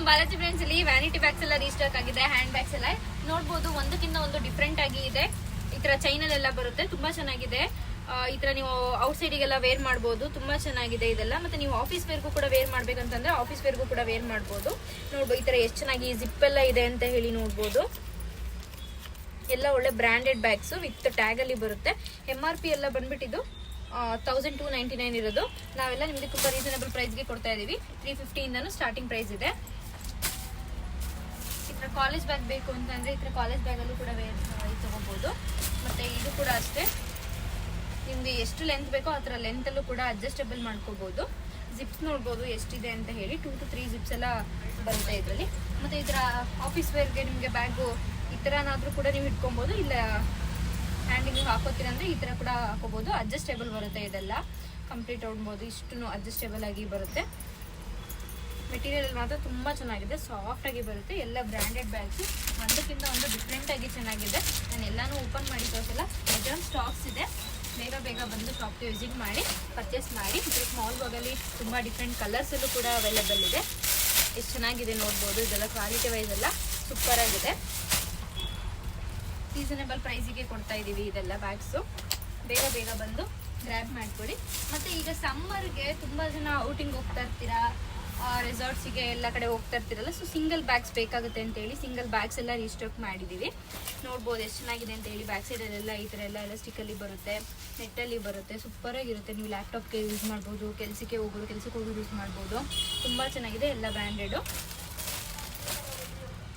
ನಮ್ಮ ಬಾಲಾಜಿ ಬ್ರಾಂಚ್ ಅಲ್ಲಿ vanity bags ಎಲ್ಲ ರೀಸ್ಟಾಕ್ ಆಗಿದೆ. ಹ್ಯಾಂಡ್ ಬ್ಯಾಗ್ಸ್ ಎಲ್ಲ ನೋಡ್ಬೋದು, ಒಂದಕ್ಕಿಂತ ಒಂದು ಡಿಫ್ರೆಂಟ್ ಆಗಿ ಇದೆ. ಈ ತರ ಚೈನಲ್ ಎಲ್ಲ ಬರುತ್ತೆ, ತುಂಬಾ ಚೆನ್ನಾಗಿದೆ. ಈ ತರ ನೀವು ಔಟ್ ಸೈಡಿಗೆಲ್ಲ ವೇರ್ ಮಾಡಬಹುದು, ತುಂಬಾ ಚೆನ್ನಾಗಿದೆ ಇದೆಲ್ಲ. ಮತ್ತೆ ನೀವು ಆಫೀಸ್ ವೇರ್ಗೂ ಕೂಡ ವೇರ್ ಮಾಡ್ಬೇಕಂತಂದ್ರೆ ಆಫೀಸ್ ವೇರ್ಗೂ ಕೂಡ ವೇರ್ ಮಾಡಬಹುದು. ನೋಡ್ಬೋದು ಈ ತರ ಎಷ್ಟು ಚೆನ್ನಾಗಿ ಜಿಪ್ ಎಲ್ಲ ಇದೆ ಅಂತ ಹೇಳಿ ನೋಡ್ಬೋದು. ಎಲ್ಲ ಒಳ್ಳೆ ಬ್ರಾಂಡೆಡ್ ಬ್ಯಾಗ್ಸ್ ವಿತ್ ಟ್ಯಾಗ್ ಅಲ್ಲಿ ಬರುತ್ತೆ. MRP ಎಲ್ಲ ಬಂದ್ಬಿಟ್ಟಿದ್ದು 1299 ಇರೋದು. ನಾವೆಲ್ಲ ನಿಮಗೆ ತುಂಬಾ ರೀಸನಬಲ್ ಪ್ರೈಸ್ಗೆ ಕೊಡ್ತಾ ಇದೀವಿ. 350 ಇಂದನೂ ಸ್ಟಾರ್ಟಿಂಗ್ ಪ್ರೈಸ್ ಇದೆ. ಈ ತರ ಕಾಲೇಜ್ ಬ್ಯಾಗ್ ಬೇಕು ಅಂತಂದ್ರೆ ಈ ತರ ಕಾಲೇಜ್ ಬ್ಯಾಗ್ ಅಲ್ಲೂ ಕೂಡ ತಗೋಬಹುದು. ಮತ್ತೆ ಇದು ಕೂಡ ಅಷ್ಟೇ, ನಿಮ್ಗೆ ಎಷ್ಟು ಲೆಂತ್ ಬೇಕೋ ಆ ತರ ಲೆಂತ್ ಅಲ್ಲೂ ಕೂಡ ಅಡ್ಜಸ್ಟಬಲ್ ಮಾಡ್ಕೋಬಹುದು. ಜಿಪ್ಸ್ ನೋಡ್ಬೋದು ಎಷ್ಟಿದೆ ಅಂತ ಹೇಳಿ, 2 to 3 ಜಿಪ್ಸ್ ಎಲ್ಲ ಬರುತ್ತೆ ಇದರಲ್ಲಿ. ಮತ್ತೆ ಈ ತರ ಆಫೀಸ್ ವೇರ್ಗೆ ನಿಮ್ಗೆ ಬ್ಯಾಗು ಈ ತರನಾದ್ರೂ ಕೂಡ ನೀವು ಇಟ್ಕೊಬಹುದು. ಇಲ್ಲ ಹ್ಯಾಂಡಿಗೆ ನೀವು ಹಾಕೋತೀರ ಅಂದ್ರೆ ಈ ತರ ಕೂಡ ಹಾಕೋಬಹುದು. ಅಡ್ಜಸ್ಟೇಬಲ್ ಬರುತ್ತೆ ಇದೆಲ್ಲ, ಕಂಪ್ಲೀಟ್ ನೋಡ್ಬೋದು. ಇಷ್ಟು ಅಡ್ಜಸ್ಟೇಬಲ್ ಆಗಿ ಬರುತ್ತೆ. ಮೆಟೀರಿಯಲ್ ಮಾತ್ರ ತುಂಬಾ ಚೆನ್ನಾಗಿದೆ, ಸಾಫ್ಟ್ ಆಗಿ ಬರುತ್ತೆ. ಎಲ್ಲ ಬ್ರಾಂಡೆಡ್ ಬ್ಯಾಗ್ಸ್, ಒಂದಕ್ಕಿಂತ ಒಂದು ಡಿಫ್ರೆಂಟ್ ಆಗಿ ಚೆನ್ನಾಗಿದೆ. ನಾನು ಎಲ್ಲಾನು ಓಪನ್ ಮಾಡಿ ತೋರಿಸಲ್ಲ, ಮೆಜಾನ್ ಸ್ಟಾಕ್ಸ್ ಇದೆ. ಬೇಗ ಬೇಗ ಬಂದು ಶಾಪ್ಗೆ ವಿಸಿಟ್ ಮಾಡಿ ಪರ್ಚೇಸ್ ಮಾಡಿ. ಸ್ಮಾಲ್ ಬಾಗಲ್ಲಿ ತುಂಬಾ ಡಿಫ್ರೆಂಟ್ ಕಲರ್ಸ್ ಅಲ್ಲೂ ಕೂಡ ಅವೈಲೇಬಲ್ ಇದೆ. ಎಷ್ಟು ಚೆನ್ನಾಗಿದೆ ನೋಡ್ಬೋದು. ಇದೆಲ್ಲ ಕ್ವಾಲಿಟಿ ವೈಸ್ ಎಲ್ಲ ಸೂಪರ್ ಆಗಿದೆ. ರೀಸನಬಲ್ ಪ್ರೈಸಿಗೆ ಕೊಡ್ತಾ ಇದೀವಿ ಇದೆಲ್ಲ ಬ್ಯಾಗ್ಸು. ಬೇಗ ಬೇಗ ಬಂದು ಗ್ರ್ಯಾಬ್ ಮಾಡ್ಕೊಡಿ. ಮತ್ತೆ ಈಗ ಸಮ್ಮರ್ಗೆ ತುಂಬಾ ಜನ ಔಟಿಂಗ್ ಹೋಗ್ತಾ ಇರ್ತೀರಾ, ರೆಸಾರ್ಟ್ಸಿಗೆ ಎಲ್ಲ ಕಡೆ ಹೋಗ್ತಾ ಇರ್ತೀರಲ್ಲ, ಸೊ ಸಿಂಗಲ್ ಬ್ಯಾಗ್ಸ್ ಬೇಕಾಗುತ್ತೆ ಅಂತೇಳಿ ಸಿಂಗಲ್ ಬ್ಯಾಗ್ಸ್ ಎಲ್ಲ ರೀಸ್ಟಾಕ್ ಮಾಡಿದ್ದೀವಿ. ನೋಡ್ಬೋದು ಎಷ್ಟು ಚೆನ್ನಾಗಿದೆ ಅಂತ ಹೇಳಿ. ಬ್ಯಾಕ್ ಸೈಡಲ್ಲೆಲ್ಲ ಈ ಥರ ಎಲ್ಲ ಎಲಾಸ್ಟಿಕಲ್ಲಿ ಬರುತ್ತೆ, ನೆಟ್ಟಲ್ಲಿ ಬರುತ್ತೆ, ಸೂಪರ್ ಆಗಿರುತ್ತೆ. ನೀವು ಲ್ಯಾಪ್ಟಾಪ್ಗೆ ಯೂಸ್ ಮಾಡ್ಬೋದು, ಕೆಲಸಕ್ಕೆ ಹೋಗೋದು ಯೂಸ್ ಮಾಡ್ಬೋದು. ತುಂಬ ಚೆನ್ನಾಗಿದೆ, ಎಲ್ಲ ಬ್ರ್ಯಾಂಡೆಡು.